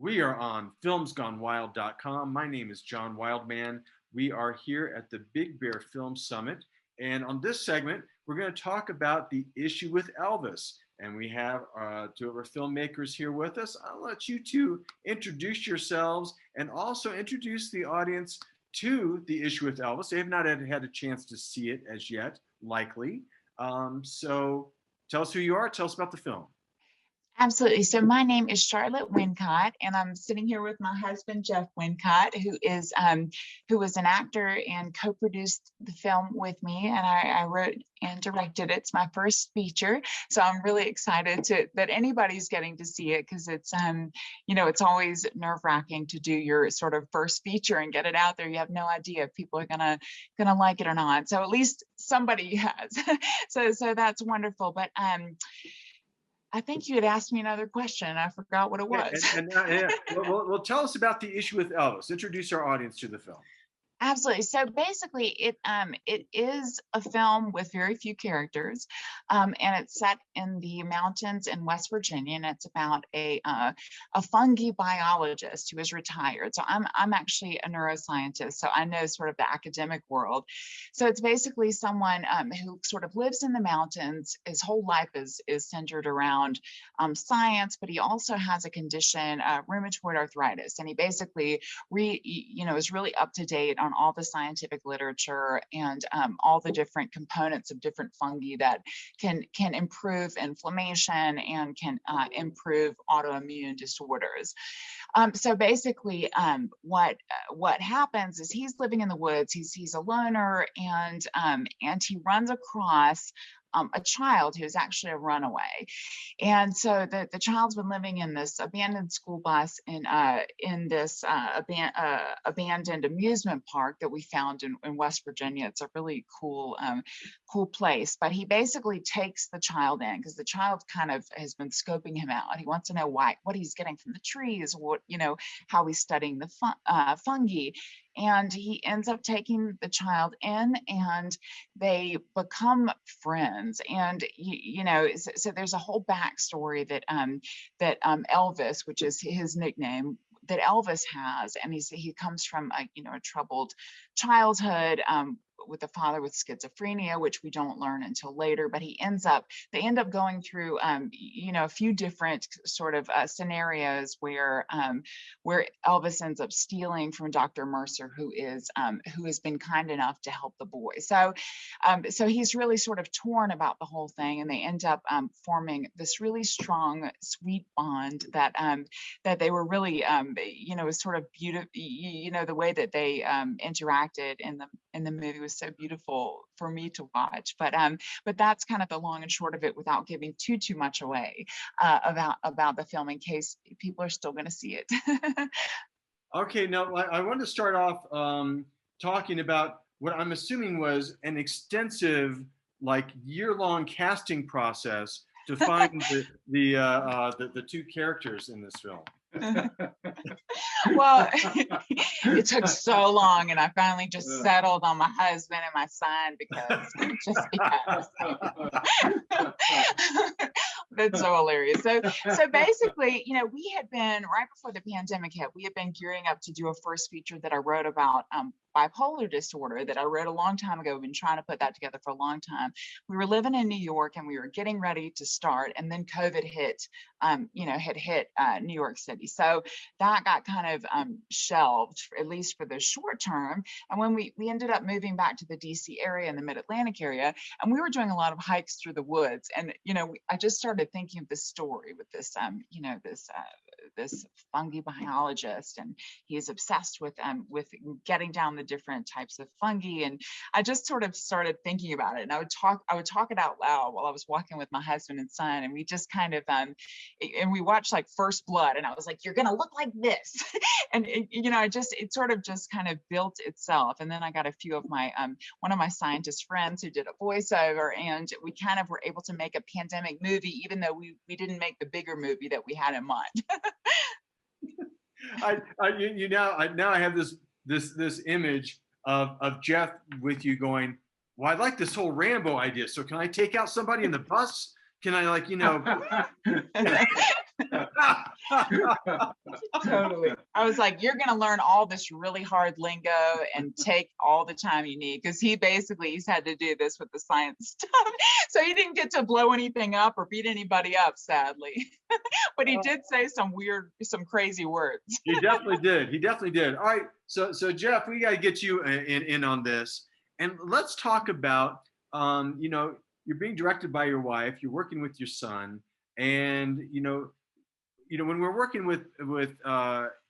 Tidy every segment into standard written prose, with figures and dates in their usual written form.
We are on filmsgonewild.com. My name is John Wildman. We are here at the Big Bear Film Summit. And on this segment, we're going to talk about the issue with Elvis. And we have two of our filmmakers here with us. I'll let you two introduce yourselves and also introduce the audience to the issue with Elvis. They have not had a chance to see it as yet, likely. So tell us who you are. Tell us about the film. Absolutely. So my name is Charlotte Wincott, and I'm sitting here with my husband, Jeff Wincott, who was an actor and co-produced the film with me. And I wrote and directed it. It's my first feature. So I'm really excited that anybody's getting to see it, because it's, it's always nerve-wracking to do your sort of first feature and get it out there. You have no idea if people are gonna like it or not. So at least somebody has. so that's wonderful. But I think you had asked me another question, and I forgot what it was. Well, tell us about the issue with Elvis. Introduce our audience to the film. Absolutely. So basically, it is a film with very few characters, and it's set in the mountains in West Virginia, and it's about a fungi biologist who is retired. So I'm actually a neuroscientist, so I know sort of the academic world. So it's basically someone who sort of lives in the mountains. His whole life is centered around science, but he also has a condition, rheumatoid arthritis, and he basically is really up to date on all the scientific literature and all the different components of different fungi that can improve inflammation and can improve autoimmune disorders. So basically, what happens is he's living in the woods. He's a loner, and he runs across a child who's actually a runaway. And so the child's been living in this abandoned school bus in this abandoned amusement park that we found in West Virginia. It's a really cool place. But he basically takes the child in because the child kind of has been scoping him out. He wants to know what he's getting from the trees, how he's studying the fungi. And he ends up taking the child in, and they become friends. And so there's a whole backstory that Elvis, which is his nickname, that Elvis has, and he comes from a troubled childhood with a father with schizophrenia, which we don't learn until later. But they end up going through a few different sort of scenarios where Elvis ends up stealing from Dr. Mercer, who has been kind enough to help the boy. So he's really sort of torn about the whole thing, and they end up forming this really strong, sweet bond that they were really was sort of beautiful. The way that they interacted in the movie was so beautiful for me to watch. But that's kind of the long and short of it, without giving too much away about the film, in case people are still going to see it. Okay, now I want to start off talking about what I'm assuming was an extensive, year-long casting process to find the two characters in this film. Well, it took so long, and I finally just settled on my husband and my son because that's so hilarious. So basically, we had been, right before the pandemic hit, we had been gearing up to do a first feature that I wrote about bipolar disorder that I wrote a long time ago. We've been trying to put that together for a long time. We were living in New York, and we were getting ready to start, and then COVID hit, had hit New York City. So that got kind of shelved, at least for the short term. And when we ended up moving back to the DC area and the Mid-Atlantic area, and we were doing a lot of hikes through the woods. And, I just started thinking of this story with this, this fungi biologist, and he is obsessed with getting down the different types of fungi. And I just sort of started thinking about it, and I would talk it out loud while I was walking with my husband and son, and we just kind of and we watched First Blood, and I was like, you're gonna look like this. And it sort of just kind of built itself. And then I got a few of my one of my scientist friends who did a voiceover, and we kind of were able to make a pandemic movie, even though we didn't make the bigger movie that we had in mind. Now I have this image of Jeff with you going, well, I like this whole Rambo idea. So can I take out somebody in the bus? Can I Totally. I was like, you're going to learn all this really hard lingo and take all the time you need, because he's had to do this with the science stuff. So he didn't get to blow anything up or beat anybody up, sadly. But he did say some crazy words. He definitely did. He definitely did. All right. So Jeff, we got to get you in on this, and let's talk about, you're being directed by your wife. You're working with your son, and when we're working with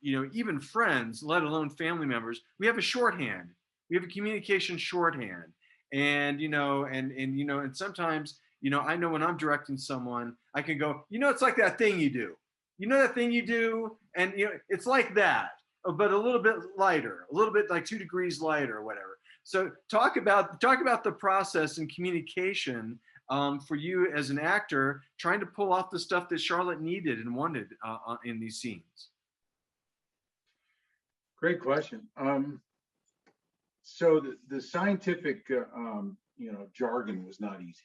even friends, let alone family members, we have a shorthand. We have a communication shorthand, and and sometimes I know when I'm directing someone, I can go, it's like that thing you do. That thing you do, and it's like that, but a little bit lighter, a little bit like 2 degrees lighter or whatever. So talk about the process and communication for you as an actor, trying to pull off the stuff that Charlotte needed and wanted in these scenes. Great question. So the scientific, jargon was not easy,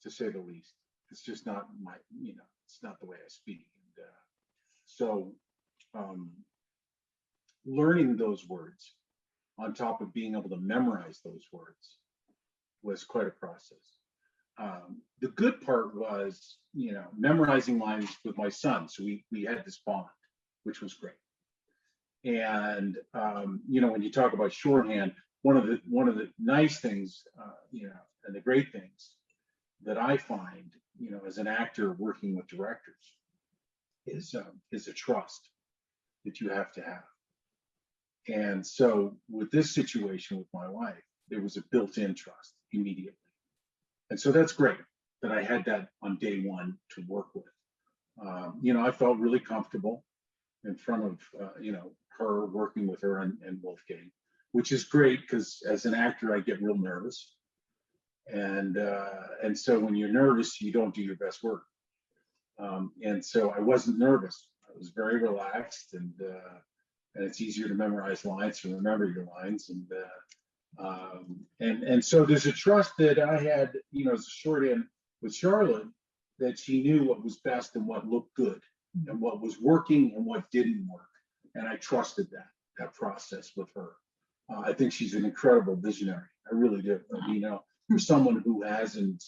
to say the least. It's just not it's not the way I speak. And so learning those words on top of being able to memorize those words was quite a process. The good part was, memorizing lines with my son. So we had this bond, which was great. And when you talk about shorthand, one of the nice things, and the great things that I find, as an actor working with directors, is a trust that you have to have. And so with this situation with my wife, there was a built-in trust immediately. And so that's great that I had that on day one to work with. I felt really comfortable in front of, her, working with her and Wolfgang, which is great because as an actor, I get real nervous. And so when you're nervous, you don't do your best work. And so I wasn't nervous. I was very relaxed, and it's easier to memorize lines and remember your lines. And so there's a trust that I had, as a shorthand with Charlotte, that she knew what was best and what looked good and what was working and what didn't work. And I trusted that process with her. I think she's an incredible visionary. I really do. For someone who hasn't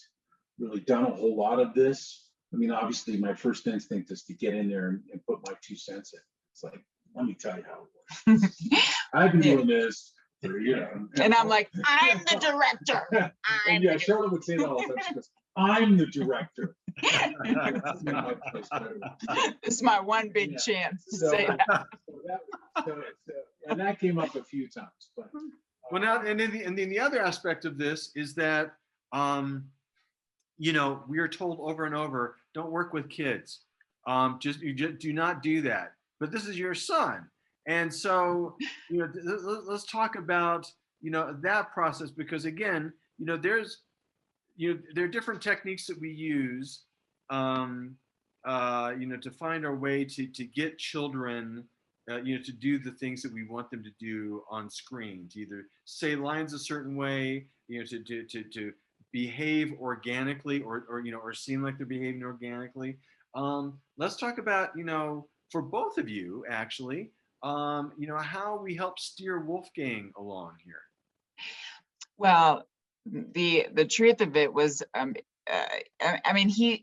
really done a whole lot of this, obviously my first instinct is to get in there and put my 2 cents in. It's like, let me tell you how it works. I've been doing this for, and I'm like, I'm the director. And yeah, Charlotte would say that all the time. She goes, I'm the director. This is my one big chance to say that. And that came up a few times. But well, now, and then the other aspect of this is that, we are told over and over, don't work with kids. Just do not do that. But this is your son. And so, let's talk about, that process, because again, there are different techniques that we use, to find our way to get children, to do the things that we want them to do on screen, to either say lines a certain way, to behave organically or seem like they're behaving organically. Let's talk about, for both of you, actually, how we help steer Wolfgang along here. Well, the truth of it was,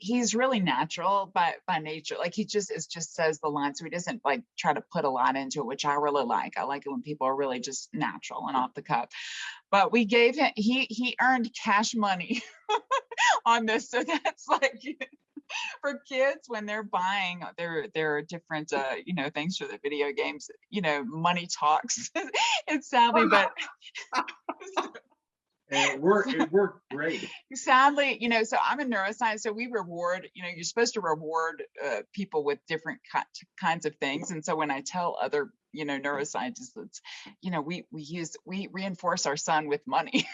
he's really natural by nature. Like he just says the line, so he doesn't like try to put a lot into it, which I really like. I like it when people are really just natural and off the cuff. But we gave him, he earned cash money on this, so that's like, for kids when they're buying there are different things for the video games, money talks. It's sadly, but and it worked great. Sadly, so I'm a neuroscientist, so we reward, you're supposed to reward people with different kinds of things. And so when I tell other neuroscientists, it's, we reinforce our son with money.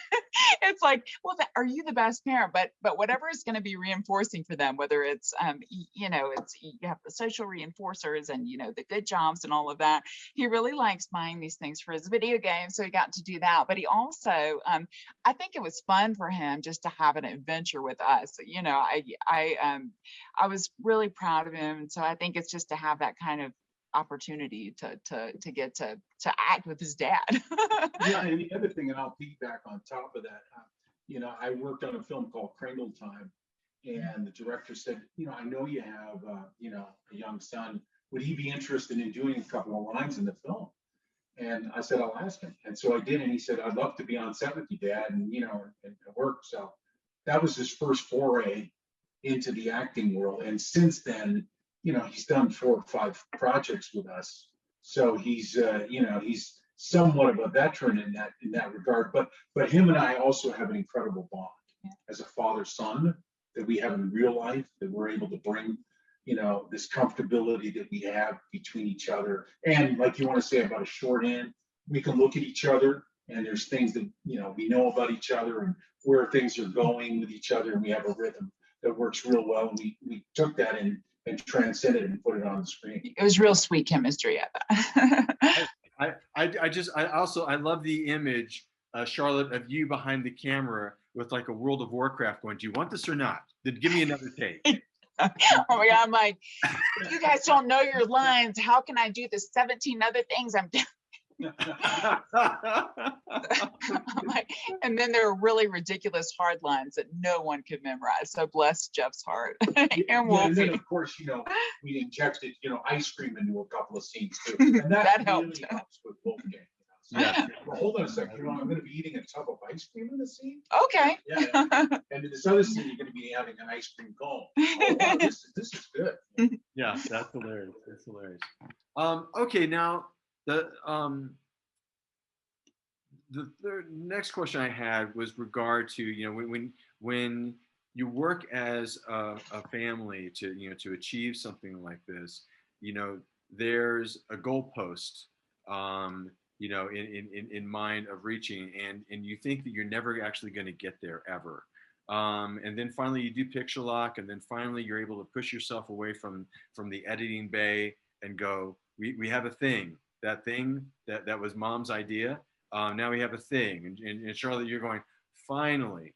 It's like, well, are you the best parent? But whatever is going to be reinforcing for them, whether it's it's, you have the social reinforcers and the good jobs and all of that. He really likes buying these things for his video games, so he got to do that. But he also, I think it was fun for him just to have an adventure with us. I was really proud of him, and so I think it's just to have that kind of opportunity to get to act with his dad. Yeah, and the other thing, and I'll piggyback on top of that, I worked on a film called Kringle Time, and the director said, I know you have, a young son. Would he be interested in doing a couple of lines in the film? And I said, I'll ask him. And so I did, and he said, I'd love to be on set with you, Dad, and work. So that was his first foray into the acting world. And since then, he's done 4 or 5 projects with us. So he's somewhat of a veteran in that regard. But him and I also have an incredible bond as a father-son that we have in real life, that we're able to bring, this comfortability that we have between each other. And like you want to say about a shorthand, we can look at each other and there's things that, we know about each other and where things are going with each other, and we have a rhythm that works real well. And we took that and transcended it and put it on the screen. It was real sweet chemistry at that. I love the image, Charlotte, of you behind the camera with like a World of Warcraft going, do you want this or not? Give me another take. Oh my God, I'm like, you guys don't know your lines. How can I do the 17 other things I'm doing? And then there are really ridiculous hard lines that no one could memorize. So bless Jeff's heart. And then of course, we injected, ice cream into a couple of scenes too. And that helped. Really helps with Wolfgang. Yeah. Well, hold on a second. I'm going to be eating a tub of ice cream in the scene. Okay. Yeah. And in this other scene, you're going to be having an ice cream cone. Oh, wow, this is good. Yeah, that's hilarious. That's hilarious. Okay, now the next question I had was regard to when you work as a family to achieve something like this, there's a goalpost in mind of reaching, and you think that you're never actually going to get there ever. And then finally you do picture lock, and then finally you're able to push yourself away from the editing bay and go, we have a thing, that was Mom's idea. Now we have a thing, and Charlotte, you're going, finally.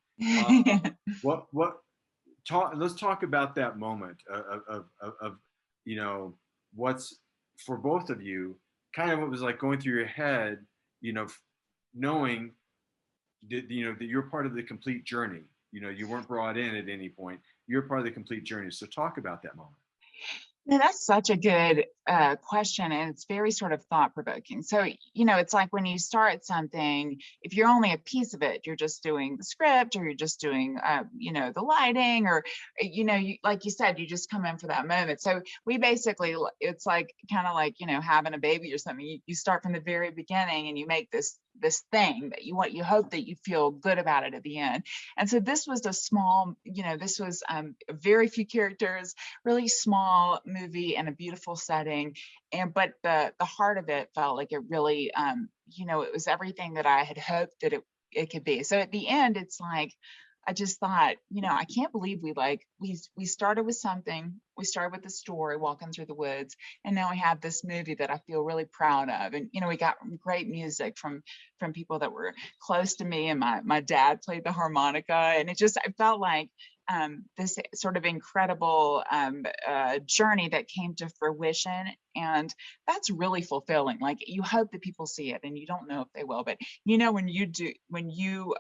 Let's talk about that moment of what's for both of you, kind of what was like going through your head, knowing that you're part of the complete journey. You weren't brought in at any point. You're part of the complete journey. So talk about that moment. No, that's such a good question, and it's very sort of thought-provoking. So, it's like when you start something, if you're only a piece of it, you're just doing the script, or you're just doing, the lighting, or, like you said, you just come in for that moment. So we basically, it's like kind of like, having a baby or something. You start from the very beginning, and you make this thing that you hope that you feel good about it at the end. And so this was a small, this was very few characters, really small movie, and a beautiful setting. But the heart of it felt like it really, it was everything that I had hoped that it could be. So at the end, it's like, I just thought, I can't believe we started with something. We started with the story, walking through the woods, and now we have this movie that I feel really proud of. And we got great music from people that were close to me, and my dad played the harmonica, and I felt like this sort of incredible journey that came to fruition, and that's really fulfilling. Like, you hope that people see it, and you don't know if they will, but when you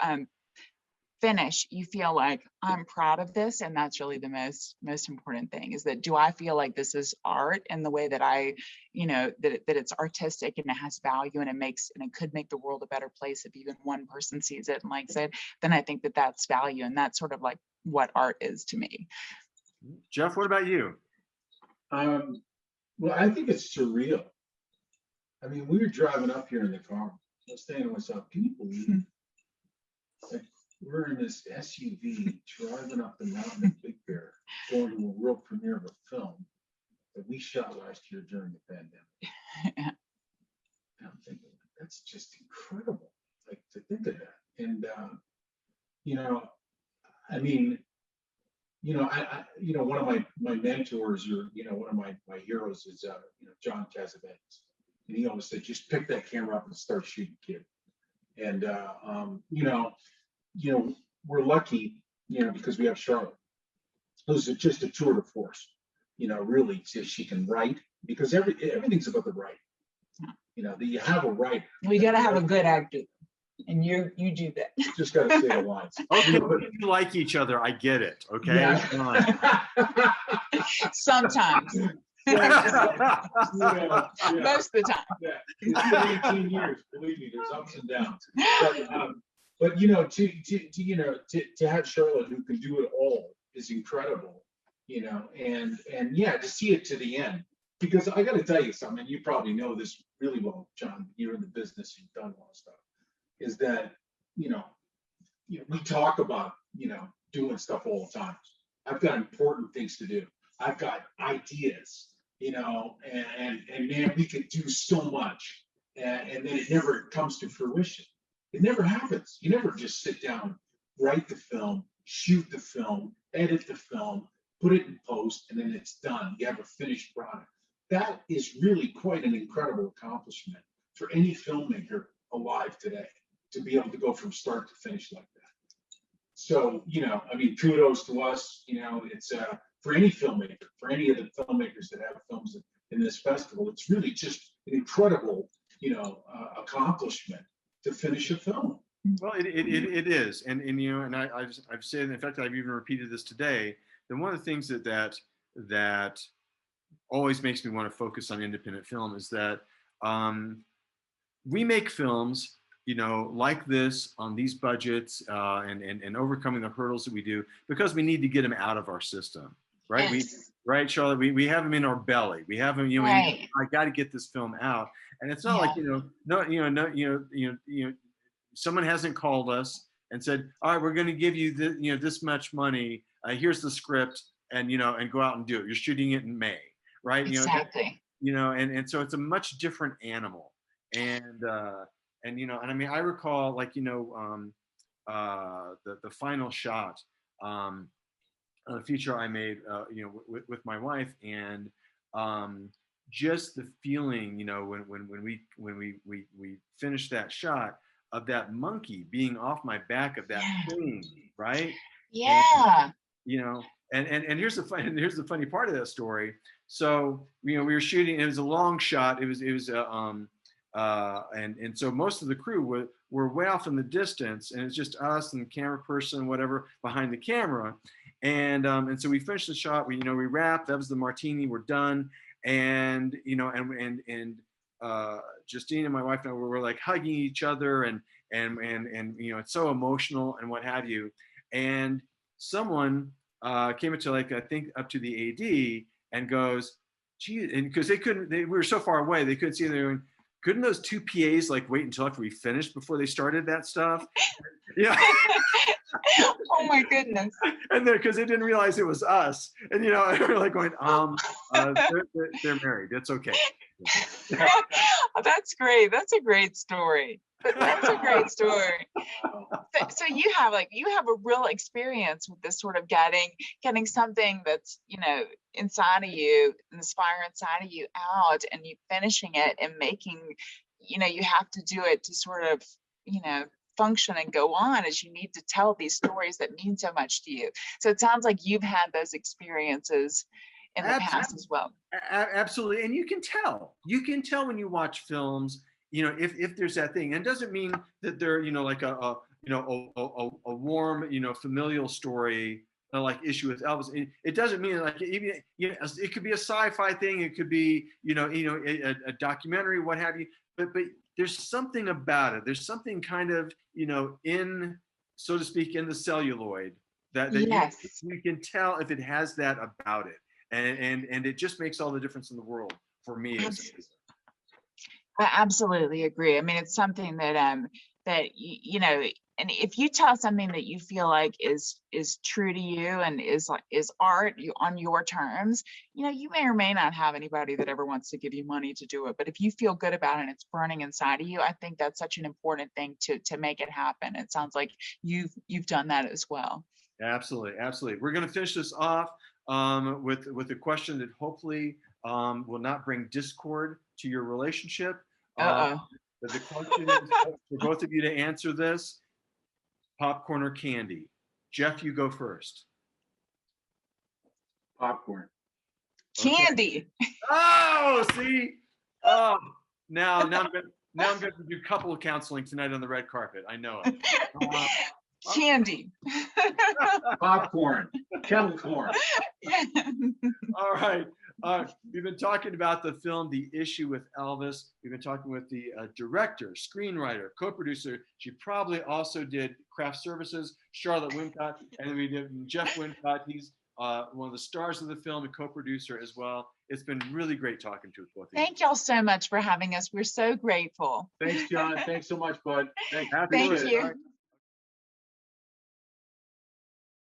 finish, you feel like, I'm proud of this. And that's really the most important thing, is that, do I feel like this is art in the way that I, that it's artistic and it has value, and it could make the world a better place if even one person sees it and likes it, then I think that that's value. And that's sort of like what art is to me. Jeff, what about you? Well, I think it's surreal. I mean, we were driving up here in the car. I was saying to myself, can you believe we're in this SUV driving up the mountain in Big Bear, going to a world premiere of a film that we shot last year during the pandemic. And I'm thinking, that's just incredible, like, to think of that. And I mean, one of my mentors, or one of my heroes is John Cassavetes, and he always said, just pick that camera up and start shooting, kid. And we're lucky, because we have Charlotte. It was just a tour de force. really, so she can write, because everything's about the writing. That you have a writer. We got to have a good actor, and you do that. Just got to say the lines. Okay, but if you like each other, I get it. Okay. Yeah. Sometimes. Yeah. Most of the time. Yeah, it's been 18 years. Believe me, there's ups and downs. But to have Charlotte who can do it all is incredible. And yeah, to see it to the end. Because I got to tell you something, and you probably know this really well, John. You're in the business, you've done a lot of stuff. Is that we talk about doing stuff all the time. I've got important things to do. I've got ideas, and man, we could do so much, and then it never comes to fruition. It never happens. You never just sit down, write the film, shoot the film, edit the film, put it in post, and then it's done. You have a finished product. That is really quite an incredible accomplishment for any filmmaker alive today, to be able to go from start to finish like that. So, kudos to us. It's for any filmmaker, for any of the filmmakers that have films in this festival, it's really just an incredible, accomplishment to finish a film. Well, it is, and I've said, in fact, I've even repeated this today. That one of the things that always makes me want to focus on independent film is that we make films, like this on these budgets and overcoming the hurdles that we do because we need to get them out of our system, right? Yes. Right, Charlotte, we have them in our belly. We have them, Right. I got to get this film out, and it's not like someone hasn't called us and said, all right, we're going to give you this much money. Here's the script, and go out and do it. You're shooting it in May, right? Exactly. And so it's a much different animal. And I mean, I recall the final shot, a feature I made, with my wife, and just the feeling, when we finished that shot of that monkey being off my back of that thing, right? Yeah. And here's the funny part of that story. So we were shooting. It was a long shot. It was and so most of the crew were way off in the distance, and it's just us and the camera person, whatever, behind the camera. And so we finished the shot. We wrapped. That was the martini. We're done. And Justine and my wife and I were like hugging each other, and it's so emotional and what have you. And someone came up to I think up to the AD and goes, gee, and because we were so far away, they couldn't see. They were going, couldn't those two PAs wait until after we finished before they started that stuff? Yeah. Oh my goodness. And because they didn't realize it was us, and we're going, they're married. It's okay. Oh, that's great. That's a great story. That's a great story. So you have a real experience with this sort of getting something that's inside of you, inspire inside of you out, and you finishing it and making, you have to do it to sort of function and go on, as you need to tell these stories that mean so much to you. So it sounds like you've had those experiences in the past as well. Absolutely. And you can tell when you watch films, if there's that thing. And it doesn't mean that they're, like a warm, familial story, issue with Elvis. It doesn't mean even, it could be a sci-fi thing. It could be, a documentary, what have you. But there's something about it. There's something kind of, in, so to speak, in the celluloid that Yes. you can tell if it has that about it. And it just makes all the difference in the world for me. I absolutely agree. I mean, it's something that and if you tell something that you feel like is true to you and is art on your terms, you may or may not have anybody that ever wants to give you money to do it. But if you feel good about it and it's burning inside of you, I think that's such an important thing to make it happen. It sounds like you've done that as well. Absolutely, absolutely. We're going to finish this off with a question that hopefully will not bring discord to your relationship. But the question is for both of you to answer this: popcorn or candy? Jeff, you go first. Popcorn. Candy. Oh, see? Oh, now I'm going to do couple counseling tonight on the red carpet. I know it. Candy. Popcorn, kettle corn. Yeah. All right. We've been talking about the film, The Issue with Elvis. We've been talking with the director, screenwriter, co-producer. She probably also did craft services, Charlotte Wincott. And then we did Jeff Wincott. He's one of the stars of the film and co-producer as well. It's been really great talking to both of you. Thank y'all so much for having us. We're so grateful. Thanks, John. Thanks so much, bud. Thank Absolutely. you. All right.